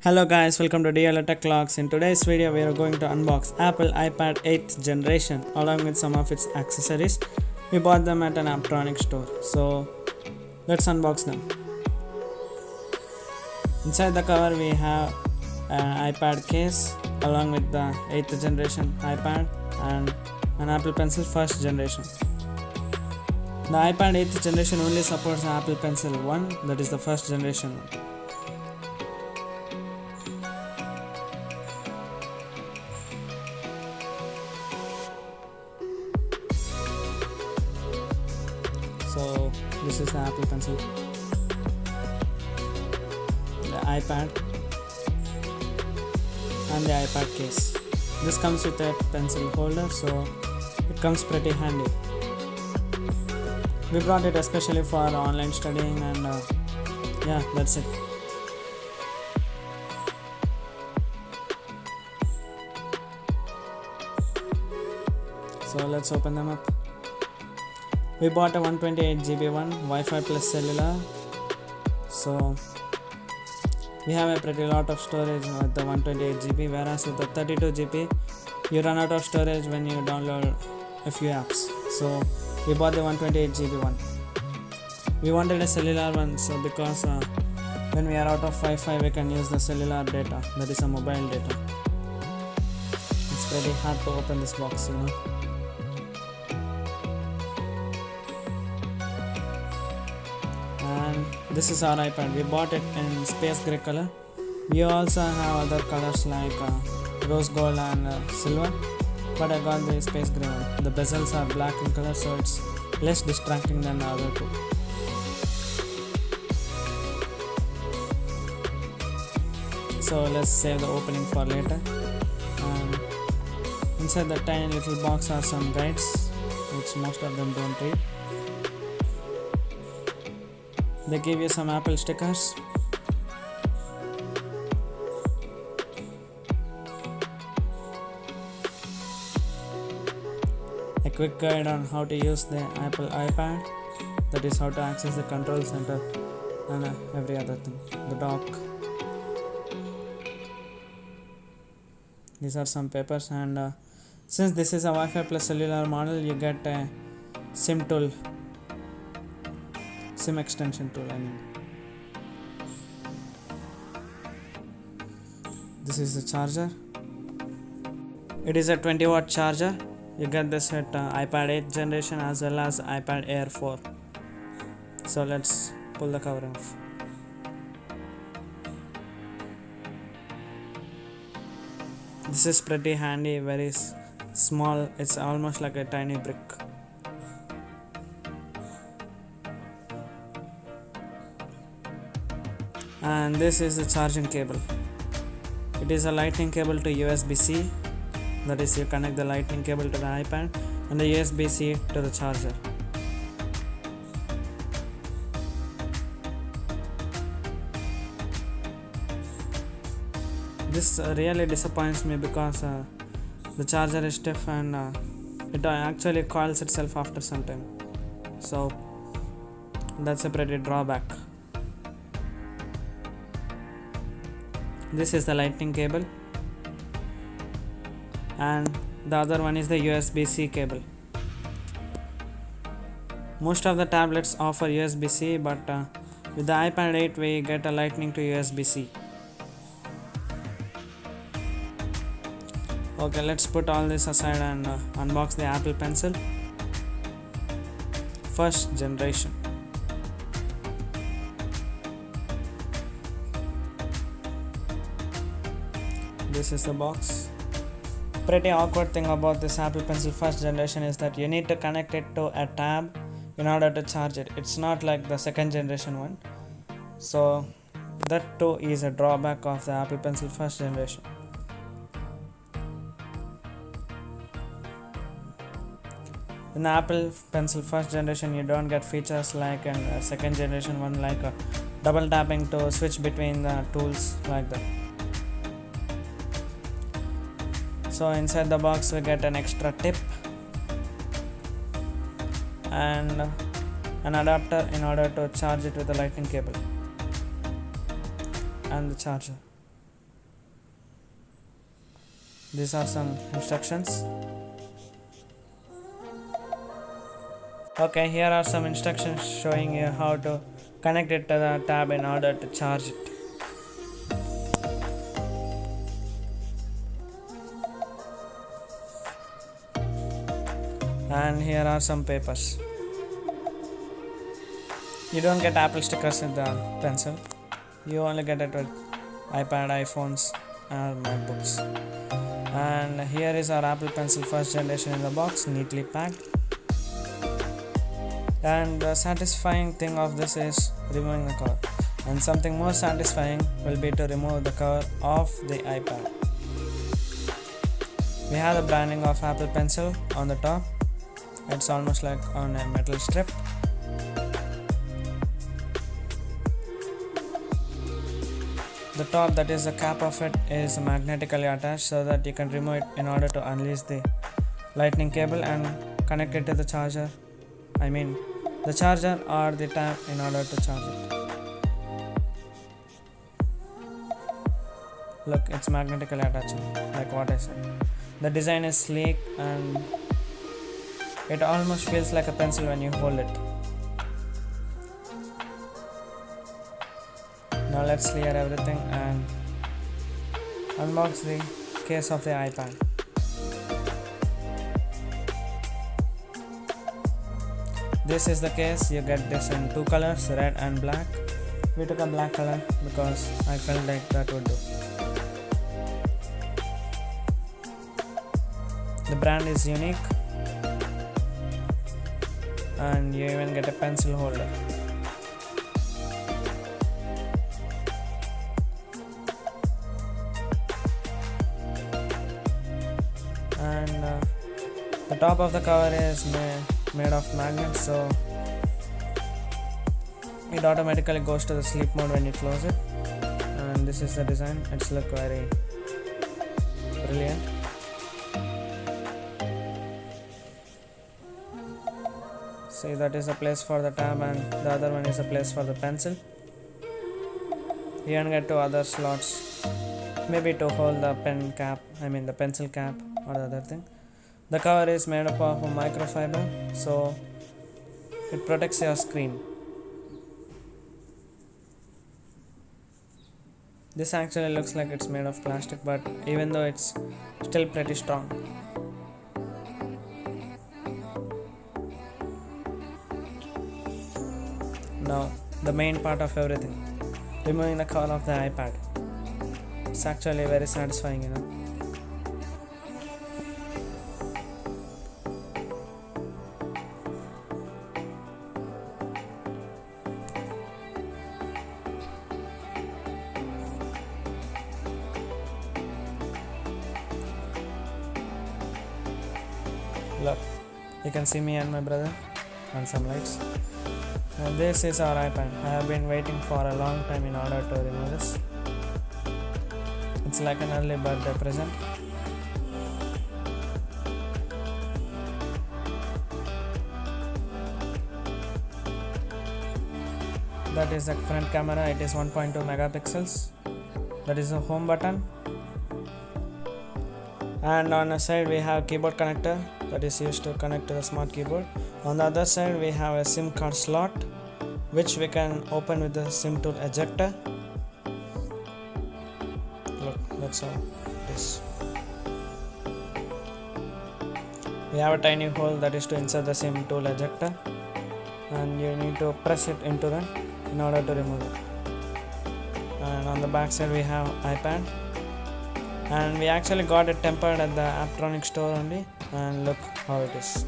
Hello guys, welcome to DL Tech Vlogs. In today's video we are going to unbox Apple iPad 8th generation along with some of its accessories. We bought them at an electronics store. So let's unbox them. Inside the cover we have an iPad case along with the 8th generation iPad and an Apple Pencil 1st generation. The iPad 8th generation only supports the Apple Pencil 1, that is the 1st generation one. So this is the Apple Pencil, the iPad and the iPad case. This comes with a pencil holder, so it comes pretty handy. We brought it especially for online studying and yeah, that's it. So let's open them up. We bought a 128GB one, Wi-Fi plus cellular. So we have a pretty lot of storage with the 128GB, whereas with the 32GB you run out of storage when you download a few apps. So we bought the 128GB one. We wanted a cellular one, so because when we are out of Wi-Fi we can use the cellular data, that is a mobile data. It's pretty hard to open this box, you know. And this is our iPad. We bought it in space gray color. We also have other colors like rose gold and silver, but I got the space gray one. The bezels are black in color, so it's less distracting than the other two. So let's save the opening for later. And inside the tiny little box are some guides, which most of them don't read. They give you some Apple stickers. A quick guide on how to use the Apple iPad, that is how to access the control center and every other thing. The dock. These are some papers, and since this is a Wi-Fi plus cellular model, you get a SIM tool. SIM extension tool, I mean. This is the charger. It is a 20-watt charger. You get this at iPad 8th generation as well as iPad Air 4. So let's pull the cover off. This is pretty handy, very small. It's almost like a tiny brick. And this is the charging cable. It is a lightning cable to USB-C, that is you connect the lightning cable to the iPad, and the USB-C to the charger. This really disappoints me because the charger is stiff and it actually coils itself after some time. So that's a pretty drawback. This is the lightning cable, and the other one is the USB-C cable. Most of the tablets offer USB-C, but with the iPad 8 we get a lightning to USB-C. Okay, let's put all this aside and unbox the Apple Pencil 1st generation. This is the box. Pretty awkward thing about this Apple Pencil 1st generation is that you need to connect it to a tab in order to charge it. It's not like the 2nd generation one. So that too is a drawback of the Apple Pencil 1st generation. In the Apple Pencil 1st generation you don't get features like in the 2nd generation one, like double tapping to switch between the tools like that. So inside the box we get an extra tip and an adapter in order to charge it with the lightning cable and the charger. these are some instructions. Okay, here are some instructions showing you how to connect it to the tab in order to charge it. And here are some papers. You don't get Apple stickers with the pencil. You only get it with iPad, iPhones or MacBooks. And here is our Apple Pencil first generation in the box, neatly packed. And the satisfying thing of this is removing the cover, and something more satisfying will be to remove the cover of the iPad. We have the branding of Apple Pencil on the top. It's almost like on a metal strip. The top, that is the cap of it, is magnetically attached so that you can remove it in order to unleash the lightning cable and connect it to the charger. The charger or the tab in order to charge it. Look, it's magnetically attached, like what I said. The design is sleek and it almost feels like a pencil when you hold it. Now let's clear everything and unbox the case of the iPad. This is the case. You get this in two colors, red and black. We took a black color because I felt like that would do. The brand is unique and you even get a pencil holder. And the top of the cover is made of magnets, so it automatically goes to the sleep mode when you close it. And this is the design. It's look very brilliant. See, that is a place for the tab and the other one is a place for the pencil. You can get two other slots, maybe to hold the pen cap, the pencil cap or the other thing. The cover is made up of a microfiber, so it protects your screen. This actually looks like it's made of plastic, but even though it's still pretty strong. Now, the main part of everything, removing the cover of the iPad. It's actually very satisfying, Look, you can see me and my brother and some lights. And this is our iPad. I have been waiting for a long time in order to remove this. It's like an early birthday present. That is the front camera. It is 1.2 megapixels. That is the home button. And on the side we have keyboard connector that is used to connect to the smart keyboard. On the other side we have a SIM card slot which we can open with the SIM tool ejector. Look, that's how it is. We have a tiny hole that is to insert the SIM tool ejector, and you need to press it into that in order to remove it. And on the back side we have iPad, and we actually got it tempered at the Aptronic store only, and look how it is.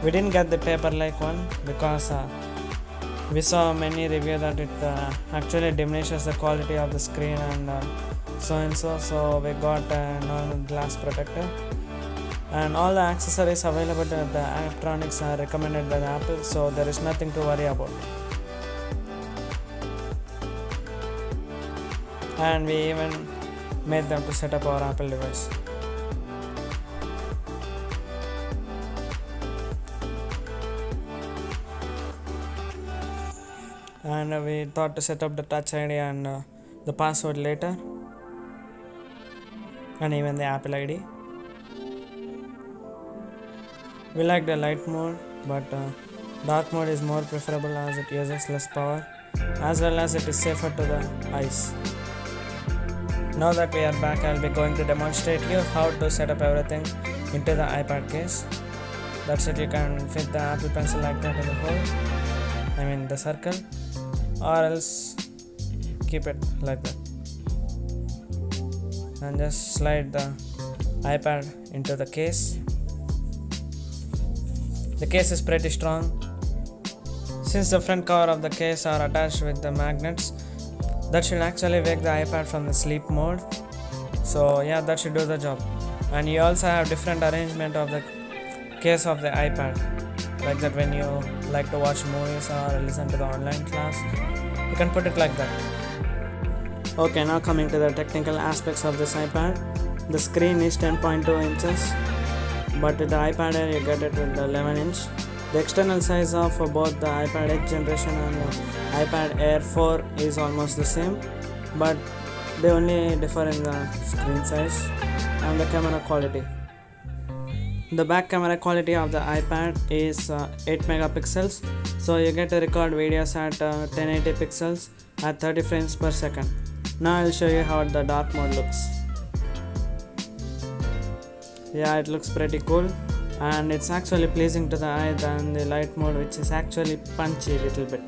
We didn't get the paper-like one because we saw many reviews that it actually diminishes the quality of the screen and so we got a normal glass protector. And all the accessories available at the Aptronics are recommended by the Apple, so there is nothing to worry about. And we even made them to set up our Apple device. And we thought to set up the Touch ID and the password later, and even the Apple ID. We like the light mode, but dark mode is more preferable as it uses less power, as well as it is safer to the eyes. Now that we are back, I'll be going to demonstrate you how to set up everything into the iPad case. That's it, you can fit the Apple Pencil like that in the hole, the circle, or else keep it like that. And just slide the iPad into the case. The case is pretty strong. Since the front cover of the case are attached with the magnets, that should actually wake the iPad from the sleep mode. So yeah, that should do the job. And you also have different arrangement of the case of the iPad, like that when you like to watch movies or listen to the online class, you can put it like that. Okay, now coming to the technical aspects of this iPad. The screen is 10.2 inches, but with the iPad Air you get it with the 11 inch. The external size of both the iPad 8 generation and the iPad Air 4 is almost the same, but they only differ in the screen size and the camera quality. The back camera quality of the iPad is 8 megapixels, so you get to record videos at 1080 pixels at 30 frames per second. Now I'll show you how the dark mode looks. Yeah, it looks pretty cool, and it's actually pleasing to the eye than the light mode, which is actually punchy a little bit.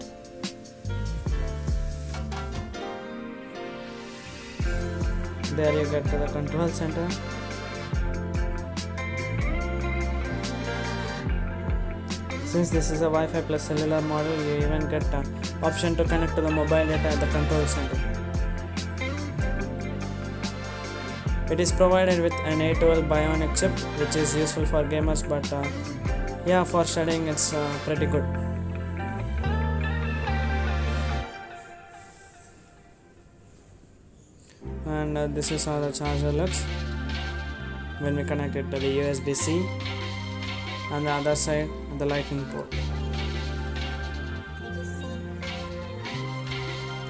There you get to the control center. Since this is a Wi-Fi plus cellular model, you even get an option to connect to the mobile data at the control center. It is provided with an A12 Bionic chip, which is useful for gamers, but yeah, for studying it's pretty good. And this is how the charger looks when we connect it to the USB-C, and the other side the lightning port.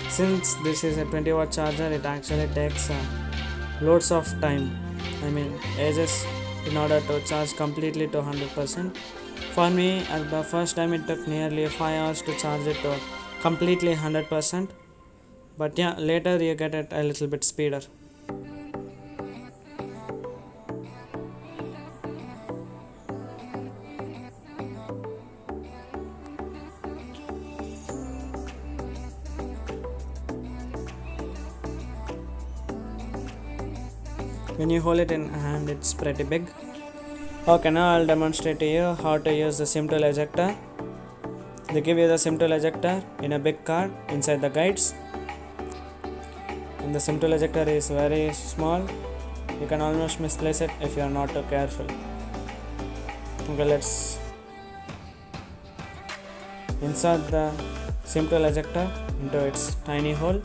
Since this is a 20-watt charger, it actually takes loads of time, ages, in order to charge completely to 100%. For me, at the first time it took nearly 5 hours to charge it to completely 100%, but yeah, later you get it a little bit speeder. When you hold it in hand, it's pretty big. Okay, now I'll demonstrate to you how to use the SIM tool ejector. They give you the SIM tool ejector in a big card inside the guides, and the SIM tool ejector is very small. You can almost misplace it if you are not too careful. Okay, let's insert the SIM tool ejector into its tiny hole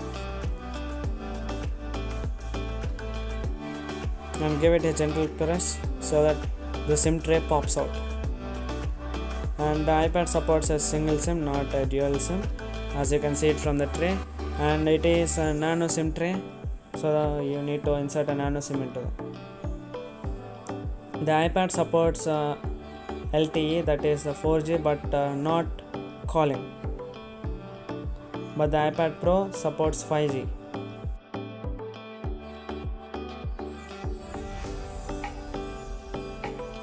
and give it a gentle press so that the SIM tray pops out. And the iPad supports a single SIM, not a dual SIM, as you can see it from the tray, and it is a nano SIM tray, so you need to insert a nano SIM into it. The iPad supports LTE, that is 4G, but not calling, but the iPad Pro supports 5G.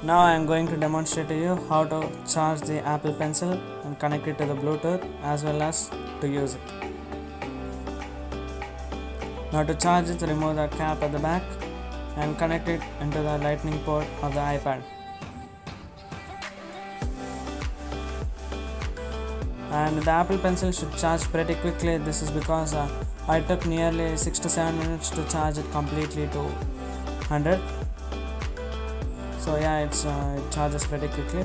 Now I am going to demonstrate to you how to charge the Apple Pencil and connect it to the Bluetooth, as well as to use it. Now to charge it, remove the cap at the back and connect it into the lightning port of the iPad. And the Apple Pencil should charge pretty quickly. This is because I took nearly 6 to 7 minutes to charge it completely to 100. So yeah, it charges pretty quickly.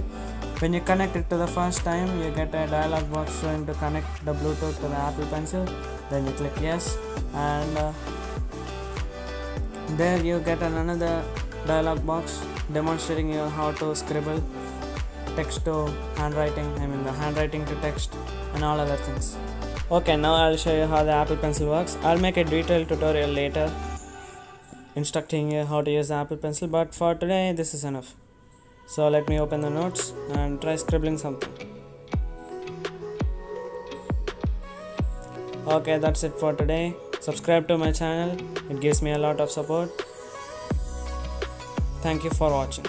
When you connect it to the first time, you get a dialog box showing to connect the Bluetooth to the Apple Pencil. Then you click yes, and there you get another dialog box demonstrating you how to scribble text to handwriting, the handwriting to text and all other things. Okay, now I'll show you how the Apple Pencil works. I'll make a detailed tutorial later instructing you how to use the Apple Pencil, but for today this is enough. So let me open the notes and try scribbling something. Okay, that's it for today. Subscribe to my channel, it gives me a lot of support. Thank you for watching.